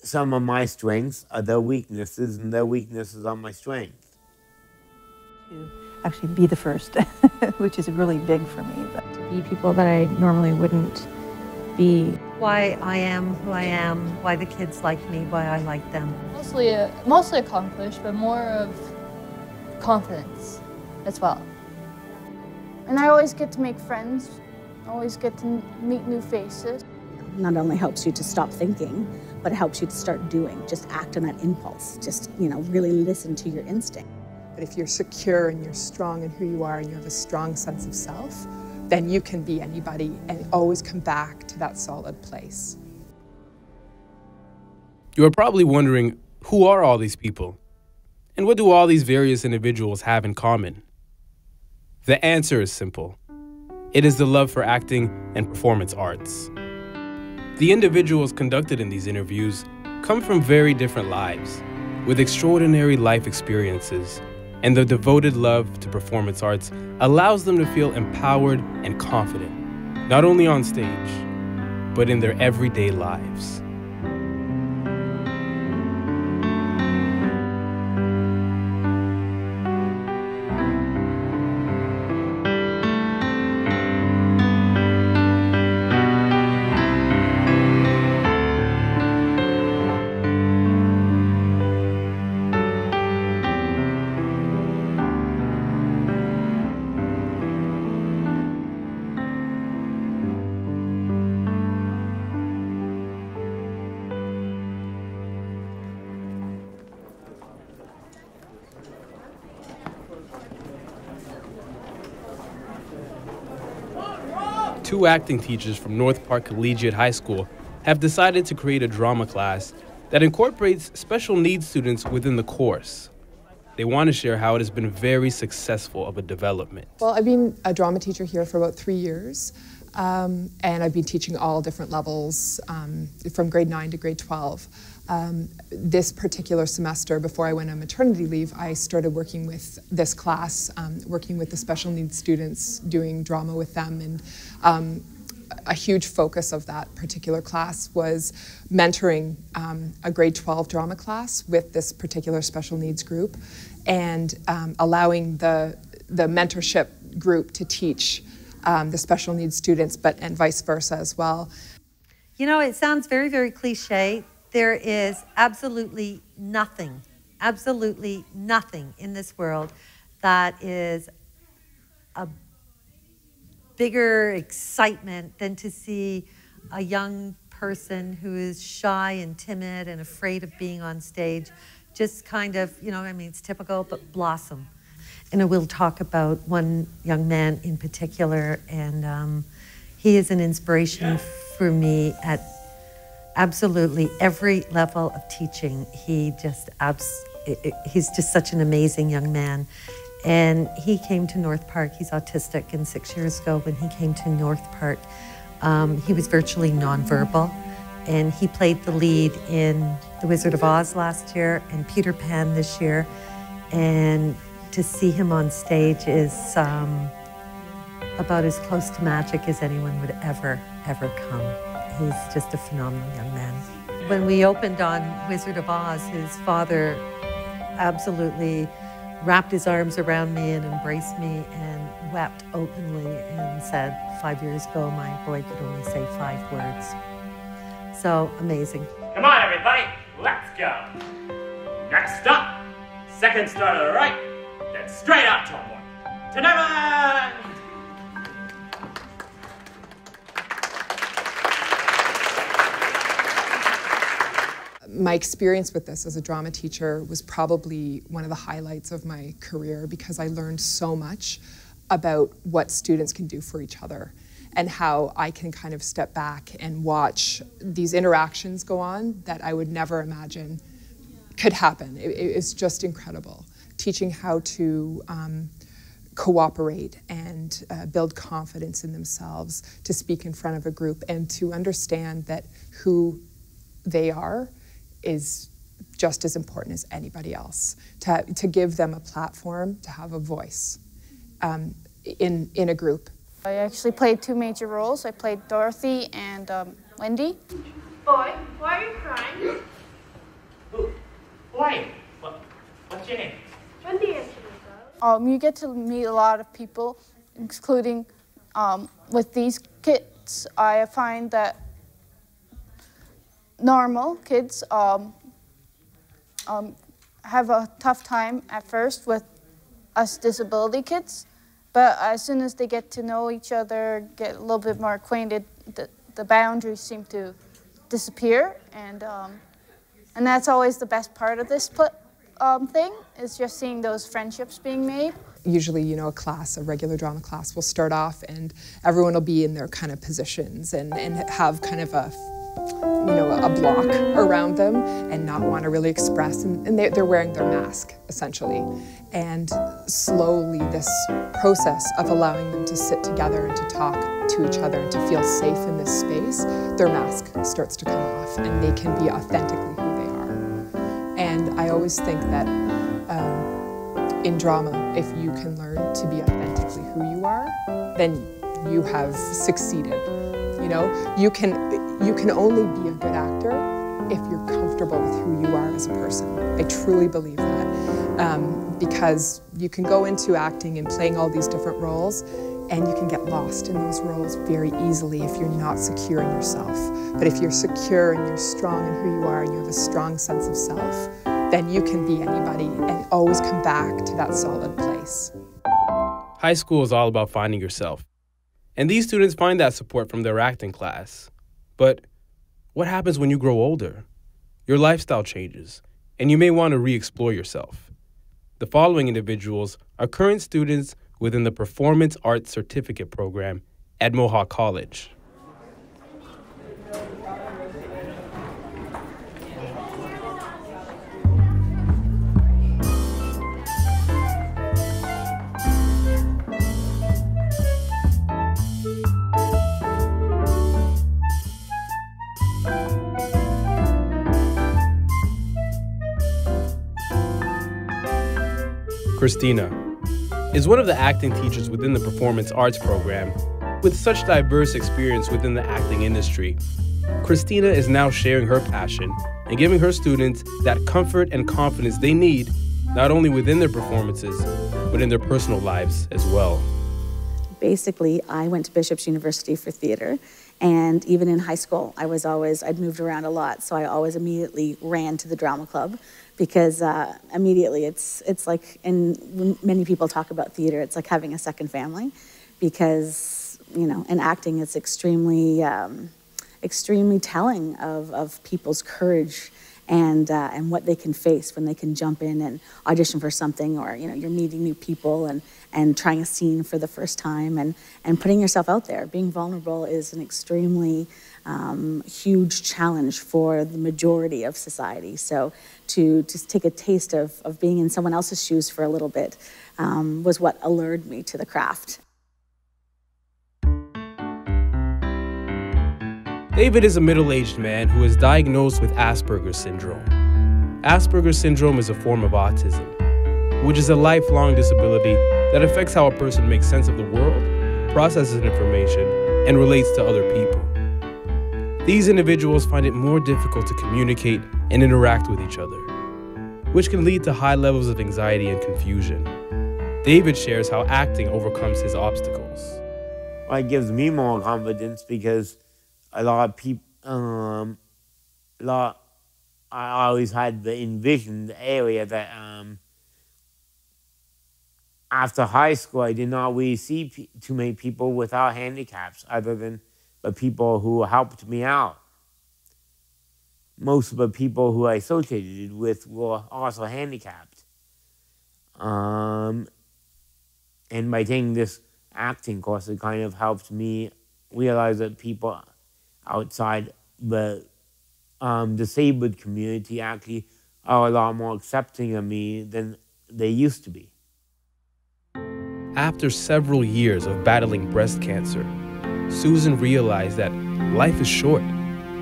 some of my strengths are their weaknesses, and their weaknesses are my strengths. To actually be the first, which is really big for me. But to be people that I normally wouldn't be. Why I am who I am, why the kids like me, why I like them. Mostly accomplished, but more of confidence as well. And I always get to make friends, always get to meet new faces. Not only helps you to stop thinking, but it helps you to start doing. Just act on that impulse. Just, really listen to your instinct. But if you're secure and you're strong in who you are and you have a strong sense of self, then you can be anybody and always come back to that solid place. You are probably wondering, who are all these people? And what do all these various individuals have in common? The answer is simple. It is the love for acting and performance arts. The individuals conducted in these interviews come from very different lives, with extraordinary life experiences, and the devoted love to performance arts allows them to feel empowered and confident, not only on stage, but in their everyday lives. Two acting teachers from North Park Collegiate High School have decided to create a drama class that incorporates special needs students within the course. They want to share how it has been very successful of a development. Well, I've been a drama teacher here for about 3 years, and I've been teaching all different levels, from grade 9 to grade 12. This particular semester, before I went on maternity leave, I started working with this class, working with the special needs students, doing drama with them, and a huge focus of that particular class was mentoring a grade 12 drama class with this particular special needs group, and allowing the mentorship group to teach the special needs students, and vice versa as well. You know, it sounds very, very cliche. There is absolutely nothing in this world that is a bigger excitement than to see a young person who is shy and timid and afraid of being on stage just kind of, it's typical, but blossom. And we'll talk about one young man in particular, and he is an inspiration for me at absolutely every level of teaching. He's just such an amazing young man. And he came to North Park. He's autistic, and 6 years ago when he came to North Park, he was virtually nonverbal. And he played the lead in The Wizard of Oz last year and Peter Pan this year. And to see him on stage is about as close to magic as anyone would ever come. He's just a phenomenal young man. When we opened on Wizard of Oz, his father absolutely wrapped his arms around me and embraced me and wept openly and said, 5 years ago, my boy could only say 5 words. So amazing. Come on, everybody, let's go. Next up, second star to the right, then straight out to one. To Neverland! My experience with this as a drama teacher was probably one of the highlights of my career, because I learned so much about what students can do for each other and how I can kind of step back and watch these interactions go on that I would never imagine could happen. It's just incredible. Teaching how to cooperate and build confidence in themselves, to speak in front of a group and to understand that who they are is just as important as anybody else. To give them a platform, to have a voice in a group. I actually played 2 major roles. I played Dorothy and Wendy. Boy, why are you crying? You get to meet a lot of people, including with these kids. I find that normal kids have a tough time at first with us disability kids, but as soon as they get to know each other, get a little bit more acquainted, the boundaries seem to disappear, and that's always the best part of this thing, is just seeing those friendships being made. Usually, you know, a regular drama class will start off and everyone will be in their kind of positions and have kind of a block around them and not want to really express, and they're wearing their mask, essentially. And slowly this process of allowing them to sit together and to talk to each other and to feel safe in this space, their mask starts to come off and they can be authentically who they are. And I always think that in drama, if you can learn to be authentically who you are, then you have succeeded. You know, you can only be a good actor if you're comfortable with who you are as a person. I truly believe that, because you can go into acting and playing all these different roles, and you can get lost in those roles very easily if you're not secure in yourself. But if you're secure and you're strong in who you are and you have a strong sense of self, then you can be anybody and always come back to that solid place. High school is all about finding yourself. And these students find that support from their acting class. But what happens when you grow older? Your lifestyle changes, and you may want to re-explore yourself. The following individuals are current students within the Performance Arts Certificate Program at Mohawk College. Christina is one of the acting teachers within the Performance Arts Program. With such diverse experience within the acting industry, Christina is now sharing her passion and giving her students that comfort and confidence they need, not only within their performances, but in their personal lives as well. Basically, I went to Bishop's University for theater, and even in high school, I'd moved around a lot, so I always immediately ran to the drama club, because immediately it's like, and when many people talk about theater, it's like having a second family, because, you know, in acting, it's extremely telling of people's courage and what they can face when they can jump in and audition for something, or, you know, you're meeting new people and trying a scene for the first time and putting yourself out there. Being vulnerable is an extremely huge challenge for the majority of society. So to just take a taste of being in someone else's shoes for a little bit was what allured me to the craft. David is a middle-aged man who is diagnosed with Asperger's syndrome. Asperger's syndrome is a form of autism, which is a lifelong disability that affects how a person makes sense of the world, processes information, and relates to other people. These individuals find it more difficult to communicate and interact with each other, which can lead to high levels of anxiety and confusion. David shares how acting overcomes his obstacles. Well, it gives me more confidence because a lot of people, I always had the envisioned area that after high school, I did not really see too many people without handicaps other than the people who helped me out. Most of the people who I associated with were also handicapped. And by taking this acting course, it kind of helped me realize that people outside the disabled community actually are a lot more accepting of me than they used to be. After several years of battling breast cancer, Susan realized that life is short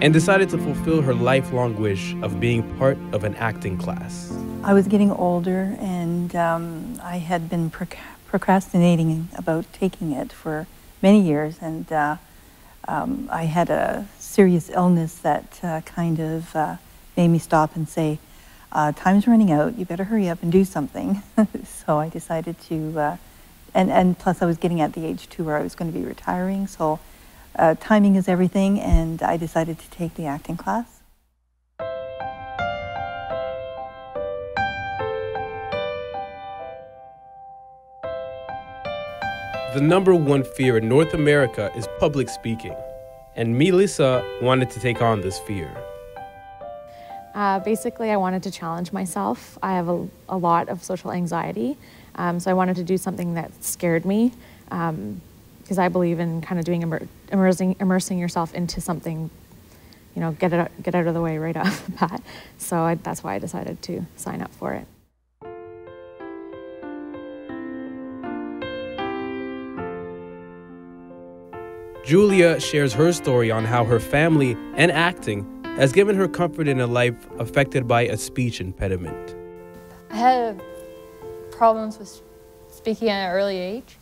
and decided to fulfill her lifelong wish of being part of an acting class. I was getting older, and I had been procrastinating about taking it for many years, and I had a serious illness that kind of made me stop and say, time's running out, you better hurry up and do something. So I decided to, and plus I was getting at the age too where I was going to be retiring, so timing is everything, and I decided to take the acting class. The number one fear in North America is public speaking, and Melissa wanted to take on this fear. Basically, I wanted to challenge myself. I have a lot of social anxiety, so I wanted to do something that scared me, because I believe in kind of doing immersing yourself into something, you know, get out of the way right off the bat. So that's why I decided to sign up for it. Julia shares her story on how her family and acting has given her comfort in a life affected by a speech impediment. I had problems with speaking at an early age,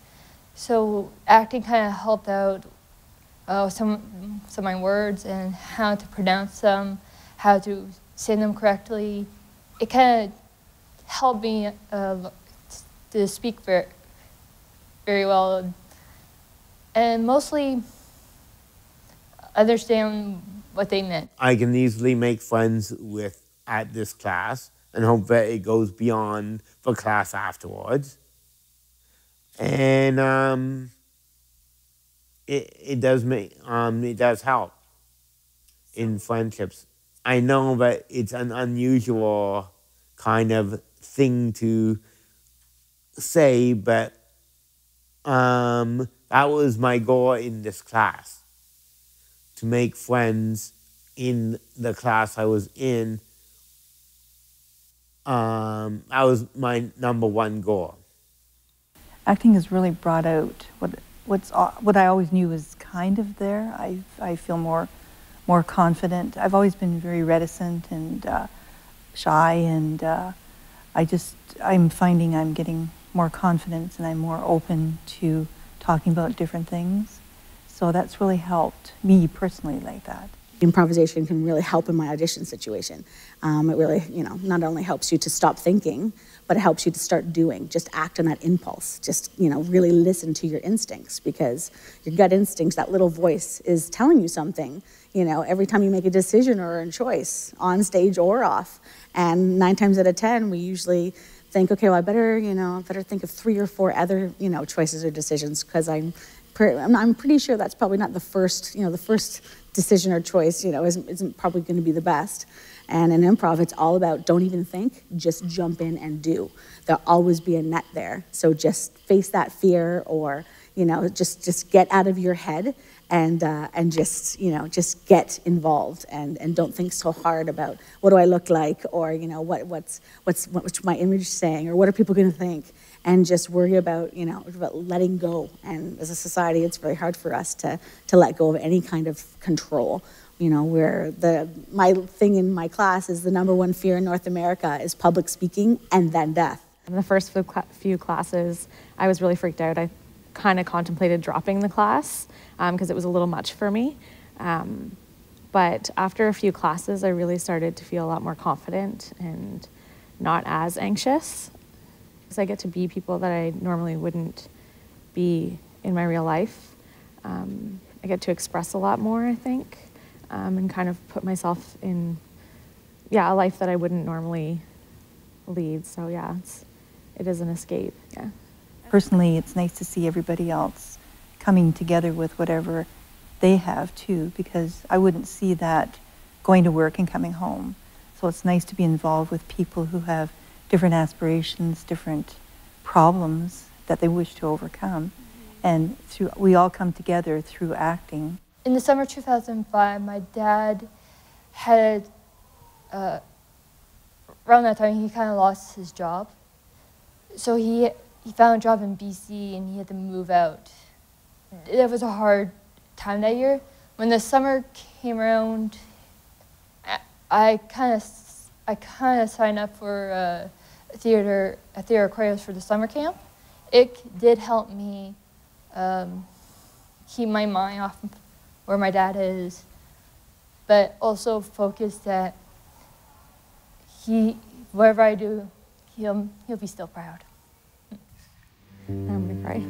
so acting kind of helped out some of my words and how to pronounce them, how to say them correctly. It kind of helped me to speak very well, and mostly understand what they meant. I can easily make friends at this class and hope that it goes beyond the class afterwards. And it does help in friendships. I know that it's an unusual kind of thing to say, but that was my goal in this class, to make friends in the class I was in. That was my number one goal. Acting has really brought out what I always knew was kind of there. I feel more confident. I've always been very reticent and shy, and I'm finding I'm getting more confidence and I'm more open to talking about different things. So that's really helped me personally like that. Improvisation can really help in my audition situation. It really, not only helps you to stop thinking, but it helps you to start doing. Just act on that impulse. Just, really listen to your instincts, because your gut instincts, that little voice, is telling you something, every time you make a decision or a choice, on stage or off. And 9 times out of 10, we usually think, okay, well, I better think of 3 or 4 other, choices or decisions, because I'm pretty sure that's probably not the first, the first decision or choice, isn't probably going to be the best. And in improv, it's all about don't even think, just jump in and do. There'll always be a net there. So just face that fear, or, just get out of your head and just, just get involved, and don't think so hard about what do I look like, or, what's my image saying, or what are people going to think. And just worry about, about letting go. And as a society, it's very hard for us to let go of any kind of control. Where my thing in my class is the number one fear in North America is public speaking and then death. In the first few classes, I was really freaked out. I kind of contemplated dropping the class because it was a little much for me. But after a few classes, I really started to feel a lot more confident and not as anxious. Because I get to be people that I normally wouldn't be in my real life. I get to express a lot more, I think, and kind of put myself in, a life that I wouldn't normally lead. So yeah, it is an escape, yeah. Personally, it's nice to see everybody else coming together with whatever they have too, because I wouldn't see that going to work and coming home. So it's nice to be involved with people who have different aspirations, different problems that they wish to overcome. And we all come together through acting. In the summer 2005, my dad had, around that time, he kind of lost his job. So he found a job in BC and he had to move out. It was a hard time that year. When the summer came around, I kind of signed up for a theater choreos for the summer camp. It did help me keep my mind off where my dad is, but also focus that whatever I do, he'll be still proud. I'm gonna cry.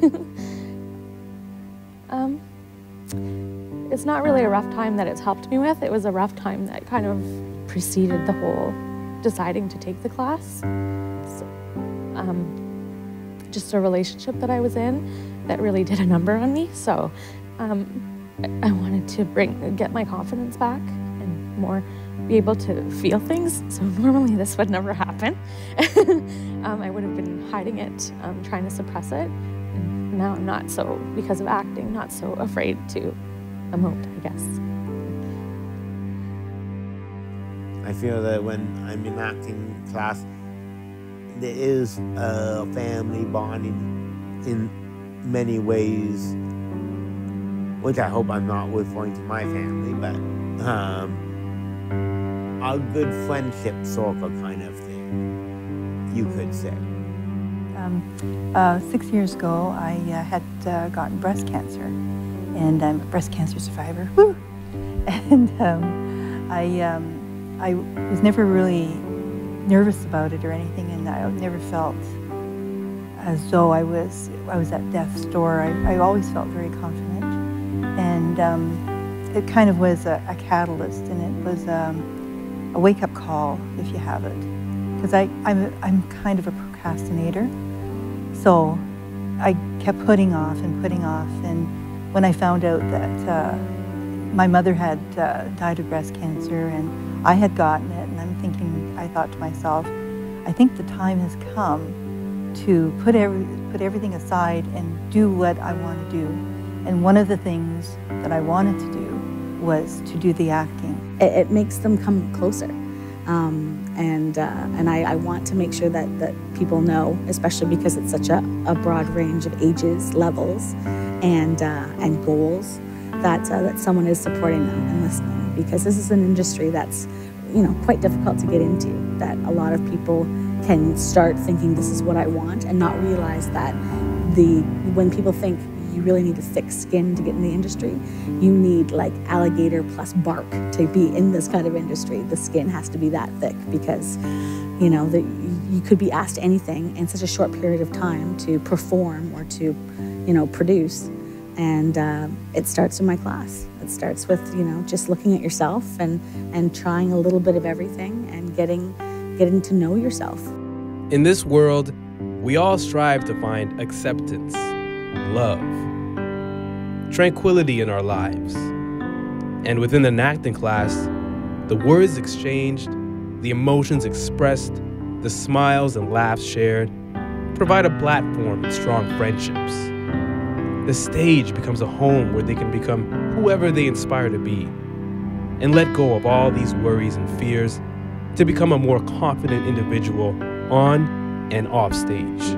It's not really a rough time that it's helped me with. It was a rough time that kind of preceded the whole deciding to take the class. So, just a relationship that I was in that really did a number on me. So I wanted to get my confidence back and more be able to feel things. So normally this would never happen. I would have been hiding it, trying to suppress it. And now I'm not so, because of acting, not so afraid to emote, I guess. I feel that when I'm in acting class, there is a family bonding in many ways, which I hope I'm not withholding to my family, but a good friendship circle kind of thing, you could say. 6 years ago, I had gotten breast cancer, and I'm a breast cancer survivor. Woo! And I was never really nervous about it or anything, and I never felt as though I was at death's door. I always felt very confident, and it kind of was a catalyst, and it was a wake-up call, if you have it, because I'm kind of a procrastinator, so I kept putting off, and when I found out that my mother had died of breast cancer and I had gotten it, and I thought to myself, I think the time has come to put everything aside and do what I want to do. And one of the things that I wanted to do was to do the acting. It makes them come closer. And I want to make sure that people know, especially because it's such a broad range of ages, levels, and goals, that someone is supporting them and listening, because this is an industry that's quite difficult to get into, that a lot of people can start thinking this is what I want and not realize that when people think you really need a thick skin to get in the industry, you need like alligator plus bark to be in this kind of industry. The skin has to be that thick, because you could be asked anything in such a short period of time to perform or to produce. And it starts in my class. It starts with just looking at yourself and trying a little bit of everything and getting to know yourself. In this world, we all strive to find acceptance, love, tranquility in our lives. And within an acting class, the words exchanged, the emotions expressed, the smiles and laughs shared provide a platform and strong friendships. The stage becomes a home where they can become whoever they inspire to be and let go of all these worries and fears to become a more confident individual on and off stage.